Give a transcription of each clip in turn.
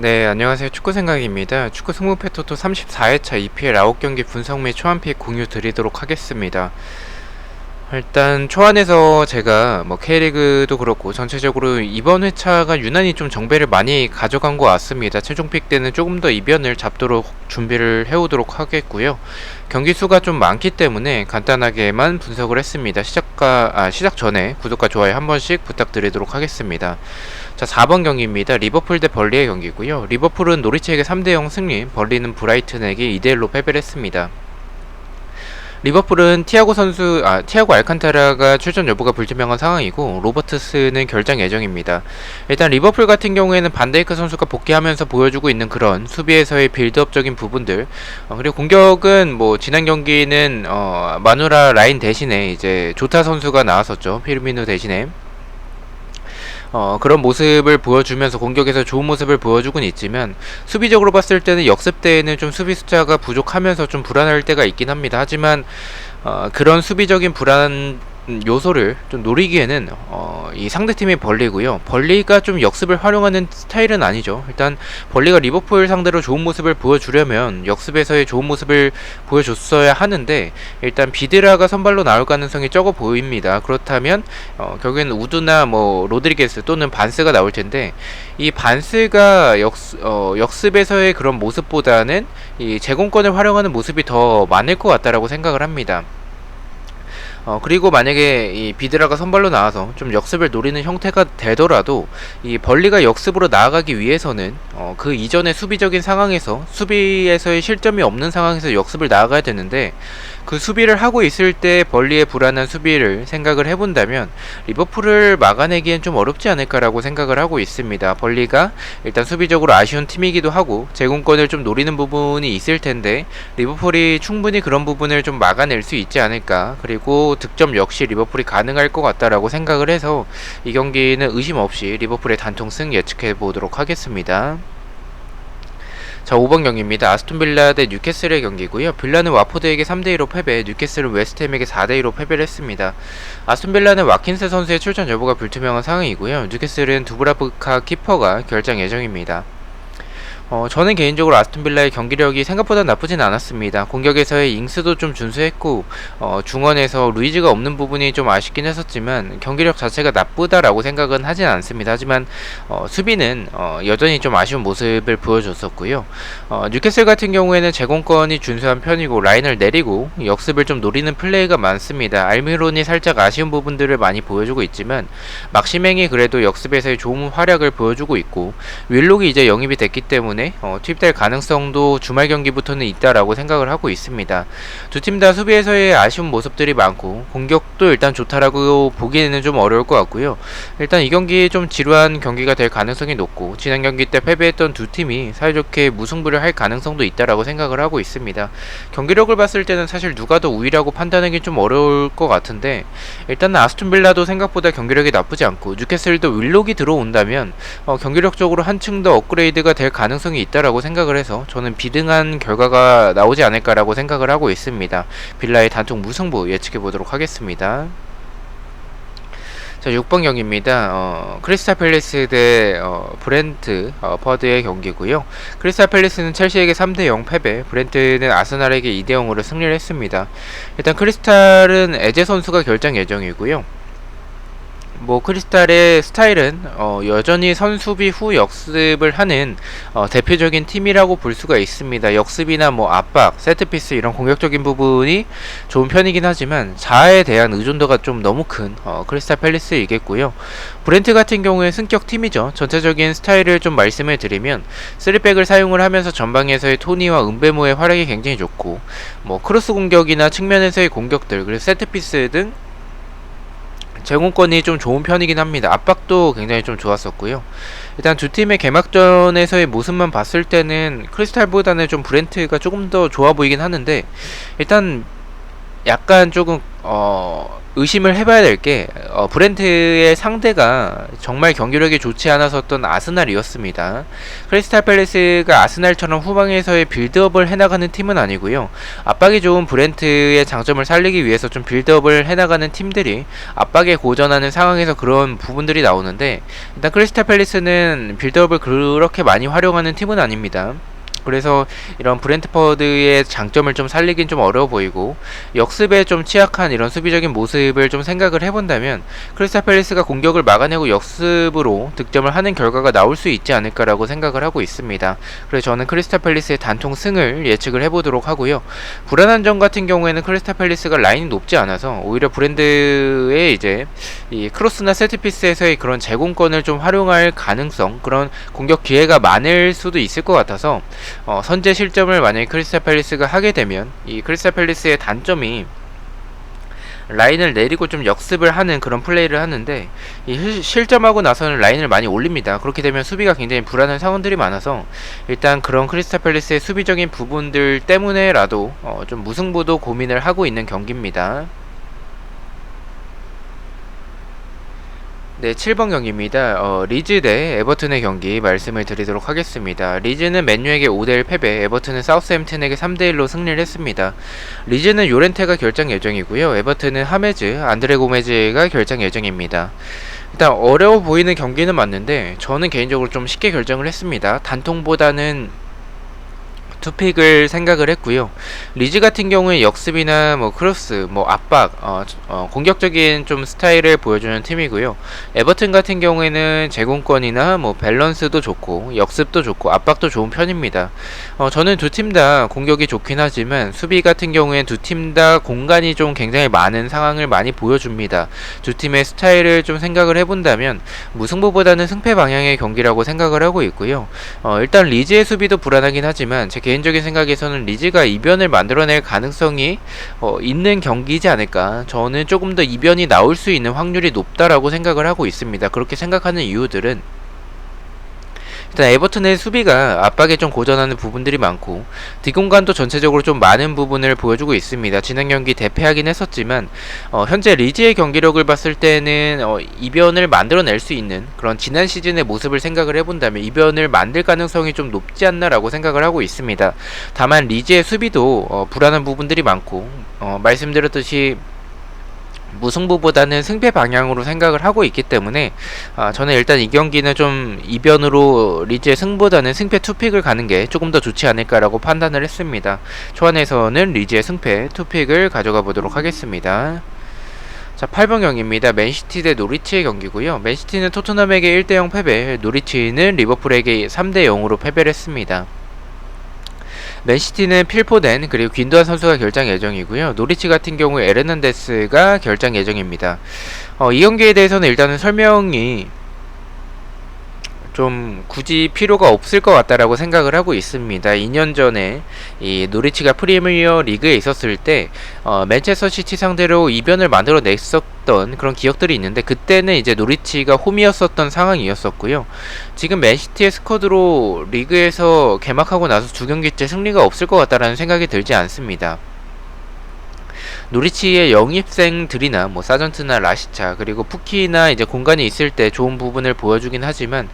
네, 안녕하세요. 축구생각입니다. 축구 승무패 토토 34회차 EPL 9경기 분석 및 초안픽 공유 드리도록 하겠습니다. 일단 초안에서 제가 K리그도 그렇고 전체적으로 이번 회차가 유난히 좀 정배를 많이 가져간 것 같습니다. 최종픽 때는 조금 더 이변을 잡도록 준비를 해오도록 하겠고요. 경기 수가 좀 많기 때문에 간단하게만 분석을 했습니다. 시작 전에 구독과 좋아요 한 번씩 부탁드리도록 하겠습니다. 자, 4번 경기입니다. 리버풀 대 벌리의 경기고요. 리버풀은 노리치에게 3대0 승리, 벌리는 브라이튼에게 2대1로 패배를 했습니다. 리버풀은 티아고 알칸타라가 출전 여부가 불투명한 상황이고 로버트스는 결장 예정입니다. 일단 리버풀 같은 경우에는 반데이크 선수가 복귀하면서 보여주고 있는 그런 수비에서의 빌드업적인 부분들, 그리고 공격은 지난 경기는 마누라 라인 대신에 이제 조타 선수가 나왔었죠. 피르미누 대신에. 그런 모습을 보여주면서 공격에서 좋은 모습을 보여주곤 있지만 수비적으로 봤을 때는 역습 때에는 좀 수비 숫자가 부족하면서 좀 불안할 때가 있긴 합니다. 하지만 그런 수비적인 불안 요소를 좀 노리기에는 이 상대팀이 벌리고요. 벌리가 좀 역습을 활용하는 스타일은 아니죠. 일단 벌리가 리버풀 상대로 좋은 모습을 보여주려면 역습에서의 좋은 모습을 보여줬어야 하는데 일단 비드라가 선발로 나올 가능성이 적어 보입니다. 그렇다면 결국에는 우드나 로드리게스 또는 반스가 나올 텐데 이 반스가 역습에서의 그런 모습보다는 이 제공권을 활용하는 모습이 더 많을 것 같다라고 생각을 합니다. 그리고 만약에 이 비드라가 선발로 나와서 좀 역습을 노리는 형태가 되더라도 이 벌리가 역습으로 나아가기 위해서는 그 이전의 수비적인 상황에서 수비에서의 실점이 없는 상황에서 역습을 나아가야 되는데 그 수비를 하고 있을 때 벌리의 불안한 수비를 생각을 해본다면 리버풀을 막아내기엔 좀 어렵지 않을까라고 생각을 하고 있습니다. 벌리가 일단 수비적으로 아쉬운 팀이기도 하고 제공권을 좀 노리는 부분이 있을 텐데 리버풀이 충분히 그런 부분을 좀 막아낼 수 있지 않을까. 그리고 득점 역시 리버풀이 가능할 것 같다라고 생각을 해서 이 경기는 의심 없이 리버풀의 단통승 예측해 보도록 하겠습니다. 자, 5번 경기입니다. 아스톤빌라 대 뉴캐슬의 경기고요. 빌라는 와포드에게 3대2로 패배, 뉴캐슬은 웨스트햄에게 4대2로 패배를 했습니다. 아스톤빌라는 와킨스 선수의 출전 여부가 불투명한 상황이고요. 뉴캐슬은 두브라브카 키퍼가 결장 예정입니다. 저는 개인적으로 아스톤빌라의 경기력이 생각보다 나쁘진 않았습니다. 공격에서의 잉스도 좀 준수했고 중원에서 루이즈가 없는 부분이 좀 아쉽긴 했었지만 경기력 자체가 나쁘다라고 생각은 하진 않습니다. 하지만 수비는 여전히 좀 아쉬운 모습을 보여줬었고요. 뉴캐슬 같은 경우에는 제공권이 준수한 편이고 라인을 내리고 역습을 좀 노리는 플레이가 많습니다. 알미론이 살짝 아쉬운 부분들을 많이 보여주고 있지만 막시맹이 그래도 역습에서의 좋은 활약을 보여주고 있고 윌록이 이제 영입이 됐기 때문에 투입될 가능성도 주말 경기부터는 있다라고 생각을 하고 있습니다. 두 팀 다 수비에서의 아쉬운 모습들이 많고 공격도 일단 좋다라고 보기에는 좀 어려울 것 같고요. 일단 이 경기 좀 지루한 경기가 될 가능성이 높고 지난 경기 때 패배했던 두 팀이 사이좋게 무승부를 할 가능성도 있다라고 생각을 하고 있습니다. 경기력을 봤을 때는 사실 누가 더 우위라고 판단하기 좀 어려울 것 같은데 일단 아스톤빌라도 생각보다 경기력이 나쁘지 않고 뉴캐슬도 윌록이 들어온다면 경기력적으로 한층 더 업그레이드가 될 가능성이 있다라고 생각을 해서 저는 비등한 결과가 나오지 않을까라고 생각을 하고 있습니다. 빌라의 단통 무승부 예측해 보도록 하겠습니다. 자, 6번 경기입니다. 크리스탈 팰리스 대 브렌트 퍼드의 경기고요. 크리스탈 팰리스는 첼시에게 3대0 패배, 브렌트는 아스날에게 2대0으로 승리를 했습니다. 일단 크리스탈은 에제 선수가 결장 예정이고요. 크리스탈의 스타일은 여전히 선수비 후 역습을 하는 대표적인 팀이라고 볼 수가 있습니다. 역습이나 압박, 세트피스 이런 공격적인 부분이 좋은 편이긴 하지만 자아에 대한 의존도가 좀 너무 큰 크리스탈 팰리스이겠고요. 브렌트 같은 경우에 승격 팀이죠. 전체적인 스타일을 좀 말씀을 드리면 3백을 사용을 하면서 전방에서의 토니와 은베모의 활약이 굉장히 좋고 크로스 공격이나 측면에서의 공격들 그리고 세트피스 등 제공권이 좀 좋은 편이긴 합니다. 압박도 굉장히 좀 좋았었고요. 일단 두 팀의 개막전에서의 모습만 봤을 때는 크리스탈보다는 좀 브렌트가 조금 더 좋아 보이긴 하는데 일단 약간 조금 의심을 해봐야 될 게 브랜트의 상대가 정말 경기력이 좋지 않았었던 아스날이었습니다. 크리스탈 팰리스가 아스날처럼 후방에서의 빌드업을 해나가는 팀은 아니고요. 압박이 좋은 브랜트의 장점을 살리기 위해서 좀 빌드업을 해나가는 팀들이 압박에 고전하는 상황에서 그런 부분들이 나오는데, 일단 크리스탈 팰리스는 빌드업을 그렇게 많이 활용하는 팀은 아닙니다. 그래서 이런 브랜트퍼드의 장점을 좀 살리긴 좀 어려워 보이고, 역습에 좀 취약한 이런 수비적인 모습을 좀 생각을 해본다면 크리스탈 팰리스가 공격을 막아내고 역습으로 득점을 하는 결과가 나올 수 있지 않을까라고 생각을 하고 있습니다. 그래서 저는 크리스탈 팰리스의 단통 승을 예측을 해보도록 하고요. 불안한 점 같은 경우에는 크리스탈 팰리스가 라인이 높지 않아서 오히려 브랜드의 이제 이 크로스나 세트피스에서의 그런 제공권을 좀 활용할 가능성, 그런 공격 기회가 많을 수도 있을 것 같아서 선제 실점을 만약에 크리스탈 팰리스가 하게 되면 이 크리스탈 팰리스의 단점이 라인을 내리고 좀 역습을 하는 그런 플레이를 하는데, 이 실점하고 나서는 라인을 많이 올립니다. 그렇게 되면 수비가 굉장히 불안한 상황들이 많아서 일단 그런 크리스탈 팰리스의 수비적인 부분들 때문에라도 좀 무승부도 고민을 하고 있는 경기입니다. 네, 7번 경기입니다. 리즈 대 에버튼의 경기 말씀을 드리도록 하겠습니다. 리즈는 맨유에게 5대1 패배, 에버튼은 사우스햄튼에게 3대1로 승리를 했습니다. 리즈는 요렌테가 결장 예정이고요. 에버튼은 하메즈, 안드레 고메즈가 결장 예정입니다. 일단 어려워 보이는 경기는 맞는데 저는 개인적으로 좀 쉽게 결정을 했습니다. 단통보다는 투픽을 생각을 했고요. 리즈 같은 경우에 역습이나 뭐 크로스, 뭐 압박, 공격적인 좀 스타일을 보여주는 팀이고요. 에버튼 같은 경우에는 제공권이나 뭐 밸런스도 좋고 역습도 좋고 압박도 좋은 편입니다. 저는 두 팀 다 공격이 좋긴 하지만 수비 같은 경우엔 두 팀 다 공간이 좀 굉장히 많은 상황을 많이 보여줍니다. 두 팀의 스타일을 좀 생각을 해본다면 무승부보다는 승패 방향의 경기라고 생각을 하고 있고요. 일단 리즈의 수비도 불안하긴 하지만 제 개인적인 생각에서는 리즈가 이변을 만들어낼 가능성이 있는 경기이지 않을까. 저는 조금 더 이변이 나올 수 있는 확률이 높다라고 생각을 하고 있습니다. 그렇게 생각하는 이유들은, 일단 에버튼의 수비가 압박에 좀 고전하는 부분들이 많고 뒷공간도 전체적으로 좀 많은 부분을 보여주고 있습니다. 지난 경기 대패하긴 했었지만 현재 리즈의 경기력을 봤을 때는 이변을 만들어낼 수 있는 그런 지난 시즌의 모습을 생각을 해본다면 이변을 만들 가능성이 좀 높지 않나라고 생각을 하고 있습니다. 다만 리즈의 수비도 불안한 부분들이 많고 말씀드렸듯이 무승부보다는 승패 방향으로 생각을 하고 있기 때문에 저는 일단 이 경기는 좀 이변으로 리즈의 승보다는 승패 투픽을 가는 게 조금 더 좋지 않을까라고 판단을 했습니다. 초안에서는 리즈의 승패 투픽을 가져가 보도록 하겠습니다. 자, 8번 경기입니다. 맨시티 대 노리치의 경기고요. 맨시티는 토트넘에게 1대0 패배, 노리치는 리버풀에게 3대0으로 패배를 했습니다. 맨시티는 필포덴 그리고 귄도안 선수가 결장 예정이고요. 노리치 같은 경우에 에르난데스가 결장 예정입니다. 이 경기에 대해서는 일단은 설명이 좀 굳이 필요가 없을 것 같다라고 생각을 하고 있습니다. 2년 전에 이 노리치가 프리미어 리그에 있었을 때 맨체스터 시티 상대로 이변을 만들어 냈었던 그런 기억들이 있는데, 그때는 이제 노리치가 홈이었었던 상황이었었고요. 지금 맨시티의 스쿼드로 리그에서 개막하고 나서 두 경기째 승리가 없을 것 같다라는 생각이 들지 않습니다. 노리치의 영입생들이나 뭐 사전트나 라시차 그리고 푸키나 이제 공간이 있을 때 좋은 부분을 보여주긴 하지만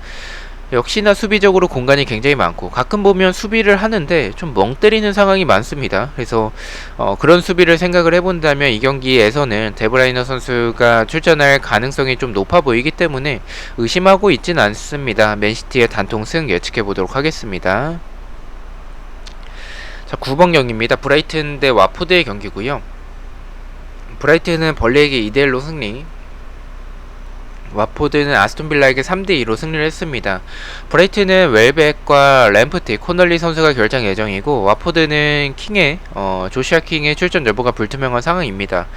역시나 수비적으로 공간이 굉장히 많고 가끔 보면 수비를 하는데 좀 멍 때리는 상황이 많습니다. 그래서 그런 수비를 생각을 해본다면 이 경기에서는 데브라이너 선수가 출전할 가능성이 좀 높아 보이기 때문에 의심하고 있진 않습니다. 맨시티의 단통승 예측해보도록 하겠습니다. 자, 9번 경기입니다. 브라이튼 대 와포드의 경기고요. 브라이튼은 벌레에게 2대1로 승리, 와포드는 아스톤빌라에게 3대2로 승리를 했습니다. 브라이튼은 웰백과 램프티, 코널리 선수가 결장 예정이고 와포드는 킹의 조시아 킹의 출전 여부가 불투명한 상황입니다.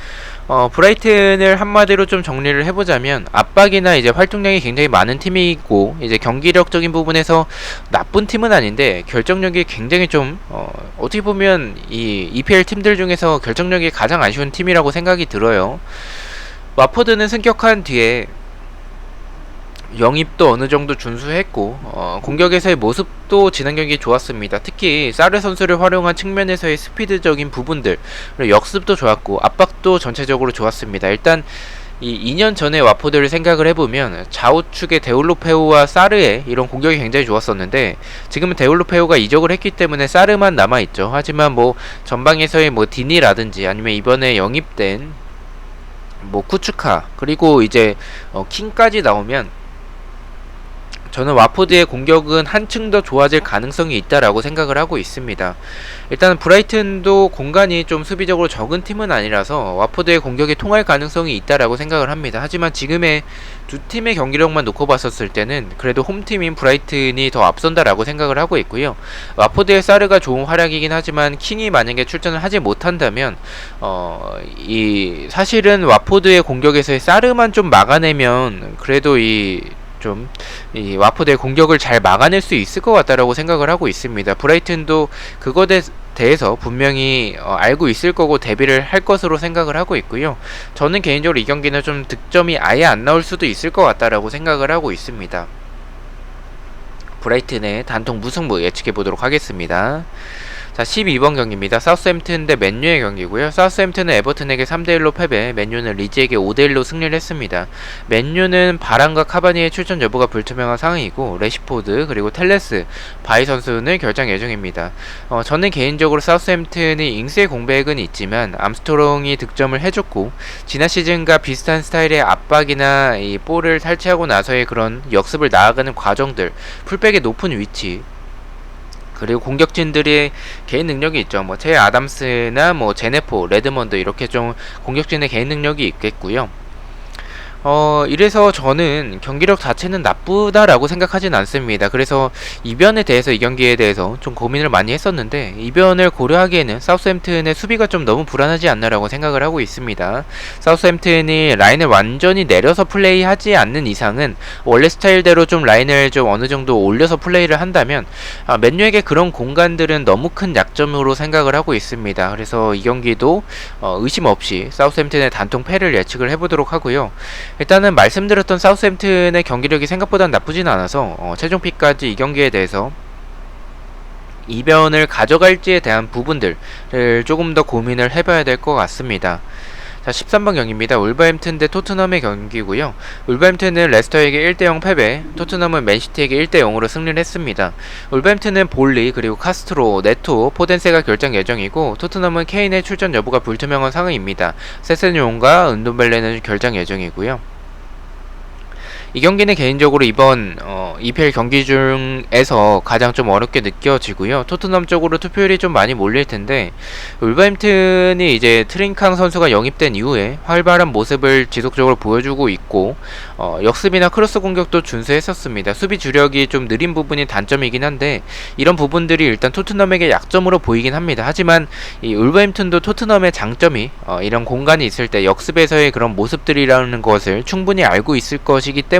브라이튼을 한마디로 좀 정리를 해보자면 압박이나 이제 활동량이 굉장히 많은 팀이고 이제 경기력적인 부분에서 나쁜 팀은 아닌데 결정력이 굉장히 좀 어떻게 보면 이 EPL 팀들 중에서 결정력이 가장 아쉬운 팀이라고 생각이 들어요. 와포드는 승격한 뒤에 영입도 어느 정도 준수했고 공격에서의 모습도 지난 경기 좋았습니다. 특히 사르 선수를 활용한 측면에서의 스피드적인 부분들, 그리고 역습도 좋았고 압박도 전체적으로 좋았습니다. 일단 이 2년 전에 와포드를 생각을 해보면 좌우측의 데올로페오와 사르의 이런 공격이 굉장히 좋았었는데, 지금은 데올로페오가 이적을 했기 때문에 사르만 남아있죠. 하지만 뭐 전방에서의 뭐 디니라든지 아니면 이번에 영입된 뭐 쿠츠카, 그리고 이제 킹까지 나오면 저는 와포드의 공격은 한층 더 좋아질 가능성이 있다라고 생각을 하고 있습니다. 일단 브라이튼도 공간이 좀 수비적으로 적은 팀은 아니라서 와포드의 공격이 통할 가능성이 있다라고 생각을 합니다. 하지만 지금의 두 팀의 경기력만 놓고 봤었을 때는 그래도 홈팀인 브라이튼이 더 앞선다라고 생각을 하고 있고요. 와포드의 사르가 좋은 활약이긴 하지만 킹이 만약에 출전을 하지 못한다면 사실은 와포드의 공격에서의 사르만 좀 막아내면 그래도 이 와포드의 공격을 잘 막아낼 수 있을 것 같다라고 생각을 하고 있습니다. 브라이튼도 그것에 대해서 분명히 알고 있을 거고 대비를 할 것으로 생각을 하고 있고요. 저는 개인적으로 이 경기는 좀 득점이 아예 안 나올 수도 있을 것 같다라고 생각을 하고 있습니다. 브라이튼의 단통 무승부 예측해 보도록 하겠습니다. 자, 12번 경기입니다. 사우스햄튼 대 맨유의 경기고요. 사우스햄튼은 에버튼에게 3대1로 패배, 맨유는 리즈에게 5대1로 승리를 했습니다. 맨유는 바란과 카바니의 출전 여부가 불투명한 상황이고, 레시포드 그리고 텔레스, 바이 선수는 결장 예정입니다. 저는 개인적으로 사우스햄튼이 잉스의 공백은 있지만 암스트롱이 득점을 해줬고, 지난 시즌과 비슷한 스타일의 압박이나 이 볼을 탈취하고 나서의 그런 역습을 나아가는 과정들, 풀백의 높은 위치, 그리고 공격진들이 개인 능력이 있죠. 뭐 제 아담스나 뭐 제네포, 레드먼드 이렇게 좀 공격진의 개인 능력이 있겠고요. 이래서 저는 경기력 자체는 나쁘다라고 생각하진 않습니다. 그래서 이변에 대해서, 이 경기에 대해서 좀 고민을 많이 했었는데, 이변을 고려하기에는 사우스햄튼의 수비가 좀 너무 불안하지 않나라고 생각을 하고 있습니다. 사우스햄튼이 라인을 완전히 내려서 플레이하지 않는 이상은 원래 스타일대로 좀 라인을 좀 어느 정도 올려서 플레이를 한다면 맨유에게 그런 공간들은 너무 큰 약점으로 생각을 하고 있습니다. 그래서 이 경기도 의심 없이 사우스햄튼의 단통 패를 예측을 해보도록 하고요. 일단은 말씀드렸던 사우스햄튼의 경기력이 생각보다 나쁘진 않아서 최종픽까지 이 경기에 대해서 이변을 가져갈지에 대한 부분들을 조금 더 고민을 해봐야 될 것 같습니다. 자, 13번 경기입니다. 울버햄튼 대 토트넘의 경기고요. 울버햄튼은 레스터에게 1대0 패배, 토트넘은 맨시티에게 1대0으로 승리를 했습니다. 울버햄튼은 볼리, 그리고 카스트로, 네토, 포덴세가 결정 예정이고, 토트넘은 케인의 출전 여부가 불투명한 상황입니다. 세세뇽과 은돈벨레는 결정 예정이고요. 이 경기는 개인적으로 이번 EPL 경기 중에서 가장 좀 어렵게 느껴지고요. 토트넘 쪽으로 투표율이 좀 많이 몰릴 텐데, 울버햄튼이 이제 트링캉 선수가 영입된 이후에 활발한 모습을 지속적으로 보여주고 있고, 역습이나 크로스 공격도 준수했었습니다. 수비 주력이 좀 느린 부분이 단점이긴 한데, 이런 부분들이 일단 토트넘에게 약점으로 보이긴 합니다. 하지만 이 울버햄튼도 토트넘의 장점이 이런 공간이 있을 때 역습에서의 그런 모습들이라는 것을 충분히 알고 있을 것이기 때문에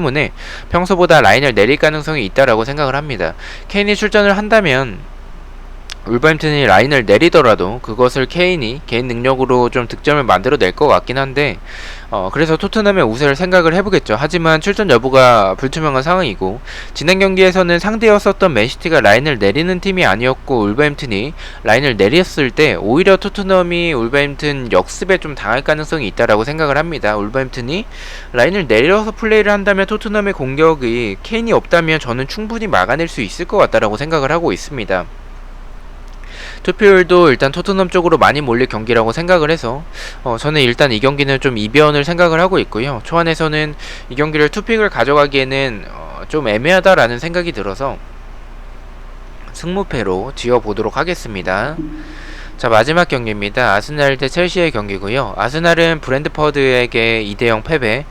평소보다 라인을 내릴 가능성이 있다라고 생각을 합니다. 케인이 출전을 한다면 울버햄튼이 라인을 내리더라도 그것을 케인이 개인 능력으로 좀 득점을 만들어낼 것 같긴 한데, 그래서 토트넘의 우세를 생각을 해보겠죠. 하지만 출전 여부가 불투명한 상황이고, 지난 경기에서는 상대였었던 맨시티가 라인을 내리는 팀이 아니었고 울버햄튼이 라인을 내렸을 때 오히려 토트넘이 울버햄튼 역습에 좀 당할 가능성이 있다라고 생각을 합니다. 울버햄튼이 라인을 내려서 플레이를 한다면 토트넘의 공격이 케인이 없다면 저는 충분히 막아낼 수 있을 것 같다라고 생각을 하고 있습니다. 투표율도 일단 토트넘 쪽으로 많이 몰릴 경기라고 생각을 해서 저는 일단 이 경기는 좀 이변을 생각을 하고 있고요. 초안에서는 이 경기를 투픽을 가져가기에는 좀 애매하다라는 생각이 들어서 승무패로 지어보도록 하겠습니다. 자, 마지막 경기입니다. 아스날 대 첼시의 경기고요. 아스날은 브랜드퍼드에게 2대0 패배,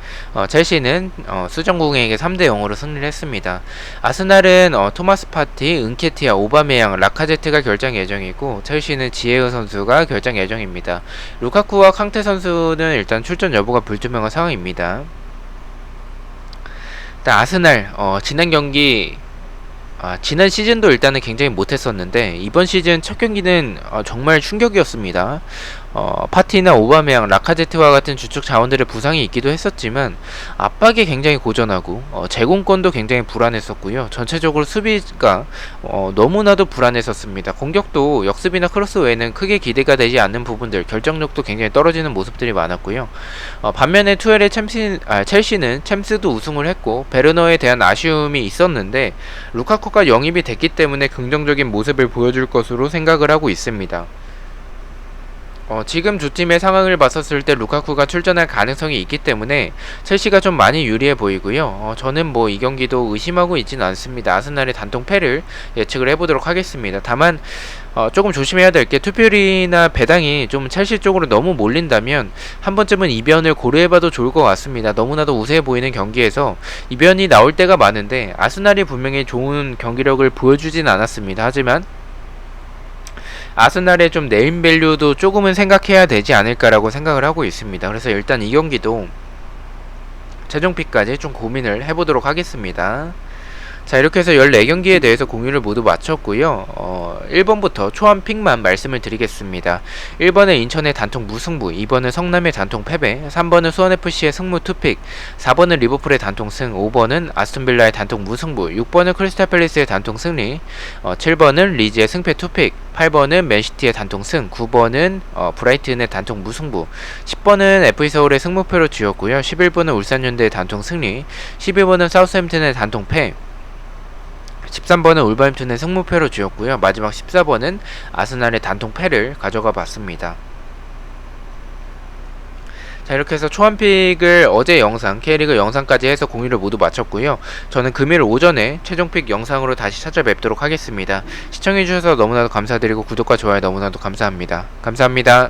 첼시는 수정궁에게 3대0으로 승리를 했습니다. 아스날은 토마스 파티, 은케티아, 오바메양, 라카제트가 결장 예정이고, 첼시는 지에흐 선수가 결장 예정입니다. 루카쿠와 캉테 선수는 일단 출전 여부가 불투명한 상황입니다. 일단 아스날 지난 경기 지난 시즌도 일단은 굉장히 못했었는데 이번 시즌 첫 경기는 정말 충격이었습니다. 파티나 오바메양, 라카제트와 같은 주축 자원들의 부상이 있기도 했었지만 압박이 굉장히 고전하고 제공권도 굉장히 불안했었고요. 전체적으로 수비가 너무나도 불안했었습니다. 공격도 역습이나 크로스 외에는 크게 기대가 되지 않는 부분들, 결정력도 굉장히 떨어지는 모습들이 많았고요. 반면에 투엘의 첼시는 챔스도 우승을 했고 베르너에 대한 아쉬움이 있었는데 루카쿠가 영입이 됐기 때문에 긍정적인 모습을 보여줄 것으로 생각을 하고 있습니다. 지금 두 팀의 상황을 봤었을 때 루카쿠가 출전할 가능성이 있기 때문에 첼시가 좀 많이 유리해 보이고요. 저는 뭐 이 경기도 의심하고 있지는 않습니다. 아스날의 단통 패를 예측을 해보도록 하겠습니다. 다만 조금 조심해야 될 게 투표율이나 배당이 좀 첼시 쪽으로 너무 몰린다면 한 번쯤은 이변을 고려해봐도 좋을 것 같습니다. 너무나도 우세해 보이는 경기에서 이변이 나올 때가 많은데 아스날이 분명히 좋은 경기력을 보여주진 않았습니다. 하지만 아스날의 좀 네임밸류도 조금은 생각해야 되지 않을까라고 생각을 하고 있습니다. 그래서 일단 이 경기도 최종픽까지 좀 고민을 해보도록 하겠습니다. 자, 이렇게 해서 14경기에 대해서 공유를 모두 마쳤고요. 1번부터 초안픽만 말씀을 드리겠습니다. 1번은 인천의 단통 무승부, 2번은 성남의 단통 패배, 3번은 수원FC의 승무 투픽, 4번은 리버풀의 단통 승, 5번은 아스톤빌라의 단통 무승부, 6번은 크리스탈팰리스의 단통 승리, 7번은 리즈의 승패 투픽, 8번은 맨시티의 단통 승, 9번은 브라이튼의 단통 무승부, 10번은 FC서울의 승무표로 쥐었고요. 11번은 울산현대의 단통 승리, 12번은 사우스햄튼의 단통 패, 13번은 울버햄튼의 승무패로 쥐었고요. 마지막 14번은 아스날의 단통 패를 가져가 봤습니다. 자, 이렇게 해서 초안픽을 어제 영상, K리그 영상까지 해서 공유를 모두 마쳤고요. 저는 금요일 오전에 최종픽 영상으로 다시 찾아뵙도록 하겠습니다. 시청해주셔서 너무나도 감사드리고 구독과 좋아요 너무나도 감사합니다. 감사합니다.